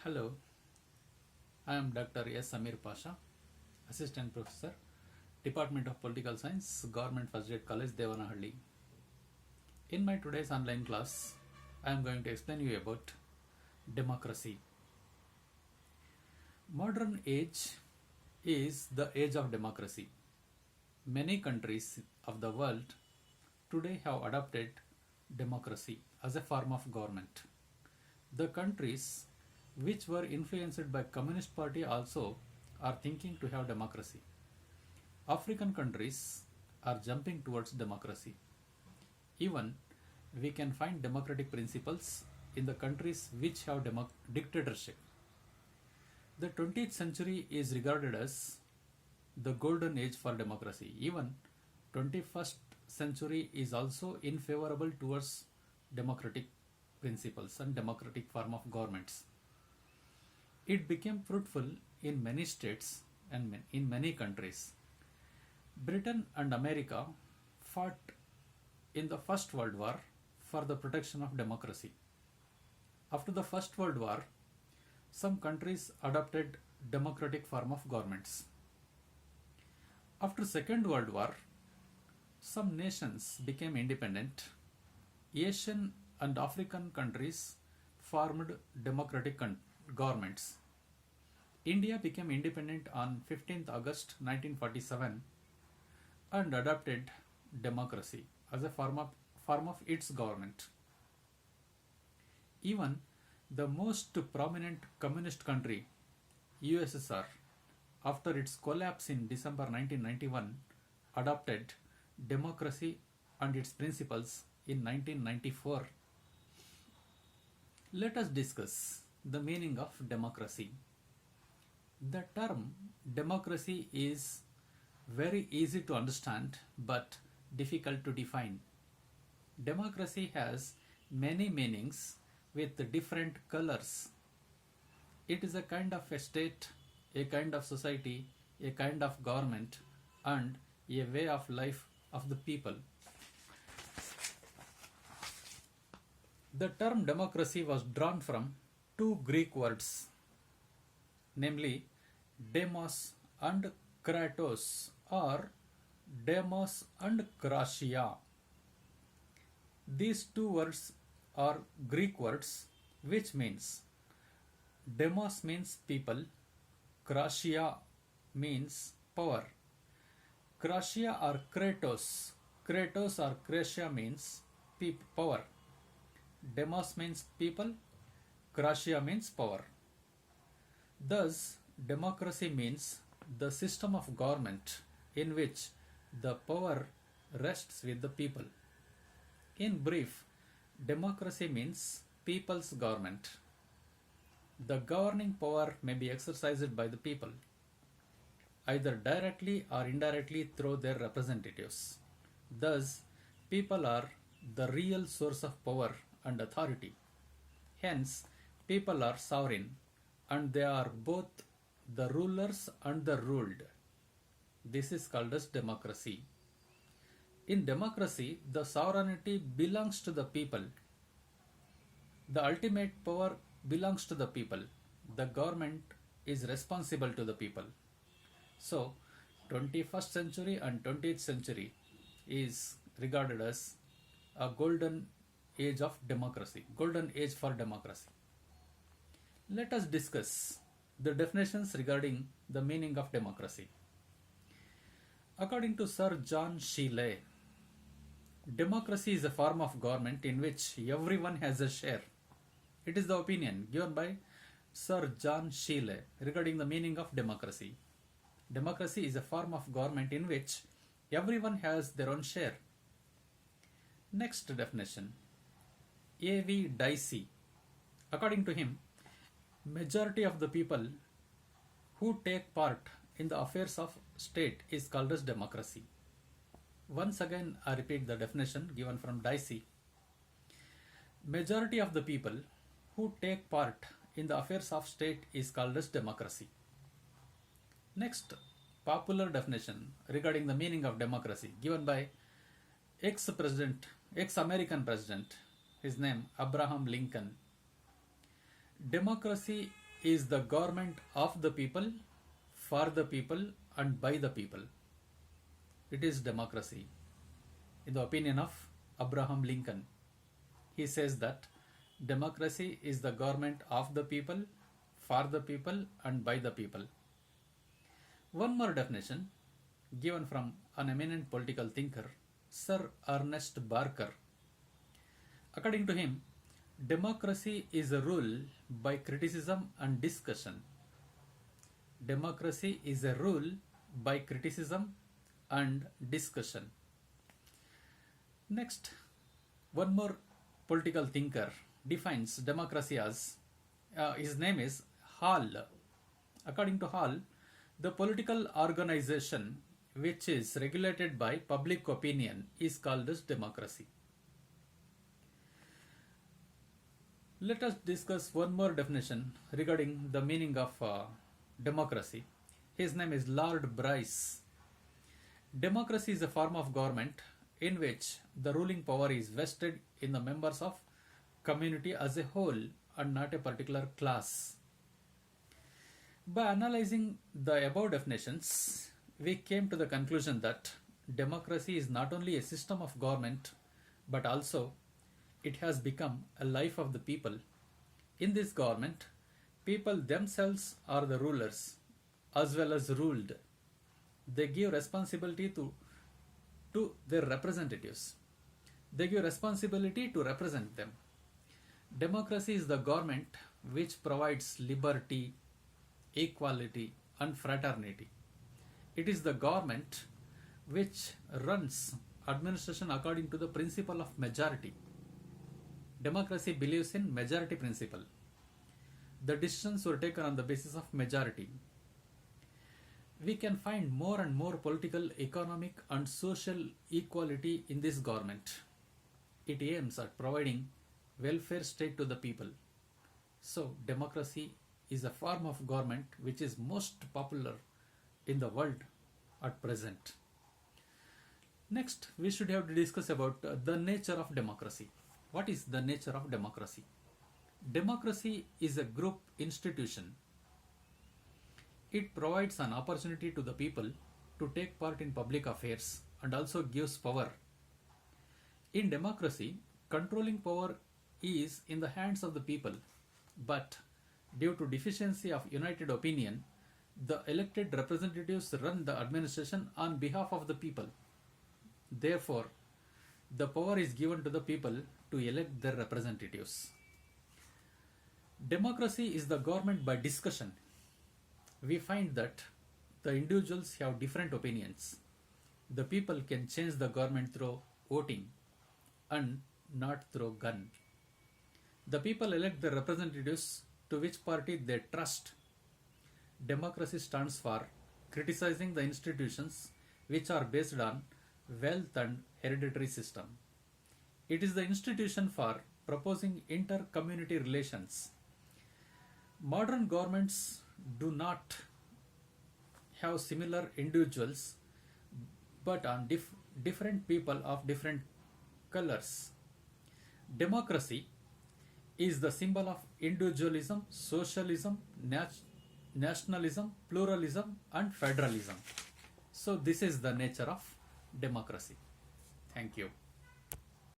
Hello, I am Dr. S. Amir Pasha, Assistant Professor, Department of Political Science, Government First Grade College, Devanahalli. In my today's online class, I am going to explain you about democracy. Modern age is the age of democracy. Many countries of the world today have adopted democracy as a form of government. The countries which were influenced by Communist Party also are thinking to have democracy. African countries are jumping towards democracy. Even we can find democratic principles in the countries which have dictatorship. The 20th century is regarded as the golden age for democracy. Even 21st century is also unfavorable towards democratic principles and democratic form of governments. It became fruitful in many states and in many countries. Britain and America fought in the First World War for the protection of democracy. After the First World War, some countries adopted democratic form of governments. After Second World War, some nations became independent. Asian and African countries formed democratic governments. India became independent on 15th August 1947 and adopted democracy as a form of its government. Even the most prominent communist country, USSR, after its collapse in December 1991, adopted democracy and its principles in 1994. Let us discuss the meaning of democracy. The term democracy is very easy to understand but difficult to define. Democracy has many meanings with different colors. It is a kind of a state, a kind of society, a kind of government, and a way of life of the people. The term democracy was drawn from two Greek words, namely demos and kratos, or demos and kratia. These two words are Greek words which means demos means people, kratia means power. Kratia or kratos or kratia means power. Demos means people, kratia means power. Thus, democracy means the system of government in which the power rests with the people. In brief, democracy means people's government. The governing power may be exercised by the people, either directly or indirectly through their representatives. Thus, people are the real source of power and authority. Hence, people are sovereign and they are both the rulers and the ruled. This is called as democracy. In democracy, the sovereignty belongs to the people. The ultimate power belongs to the people. The government is responsible to the people. So, 21st century and 20th century is regarded as a golden age of democracy, golden age for democracy. Let us discuss the definitions regarding the meaning of democracy. According to Sir John Shelley, democracy is a form of government in which everyone has a share. It is the opinion given by Sir John Shelley regarding the meaning of democracy. Democracy is a form of government in which everyone has their own share. Next definition, A.V. Dicey. According to him, majority of the people who take part in the affairs of state is called as democracy. Once again, I repeat the definition given from Dicey. Majority of the people who take part in the affairs of state is called as democracy. Next, popular definition regarding the meaning of democracy given by ex-American president, his name Abraham Lincoln. Democracy is the government of the people, for the people, and by the people. It is democracy. In the opinion of Abraham Lincoln, he says that democracy is the government of the people, for the people, and by the people. One more definition given from an eminent political thinker, Sir Ernest Barker. According to him, democracy is a rule by criticism and discussion. Democracy is a rule by criticism and discussion. Next, one more political thinker defines democracy as, his name is Hall. According to Hall, the political organization which is regulated by public opinion is called as democracy. Let us discuss one more definition regarding the meaning of democracy. His name is Lord Bryce. Democracy is a form of government in which the ruling power is vested in the members of community as a whole and not a particular class. By analyzing the above definitions, we came to the conclusion that democracy is not only a system of government but also it has become a life of the people. In this government, people themselves are the rulers as well as ruled. They give responsibility to their representatives. They give responsibility to represent them. Democracy is the government which provides liberty, equality, and fraternity. It is the government which runs administration according to the principle of majority. Democracy believes in majority principle. The decisions were taken on the basis of majority. We can find more and more political, economic, and social equality in this government. It aims at providing welfare state to the people. So, democracy is a form of government which is most popular in the world at present. Next, we should have to discuss about the nature of democracy. What is the nature of democracy? Democracy is a group institution. It provides an opportunity to the people to take part in public affairs and also gives power. In democracy, controlling power is in the hands of the people, but due to deficiency of united opinion, the elected representatives run the administration on behalf of the people. Therefore, the power is given to the people to elect their representatives. Democracy is the government by discussion. We find that the individuals have different opinions. The people can change the government through voting and not through gun. The people elect the representatives to which party they trust. Democracy stands for criticizing the institutions which are based on wealth and hereditary system. It is the institution for proposing inter-community relations. Modern governments do not have similar individuals but on different people of different colors. Democracy is the symbol of individualism, socialism, nationalism, pluralism, and federalism. So this is the nature of democracy. Thank you.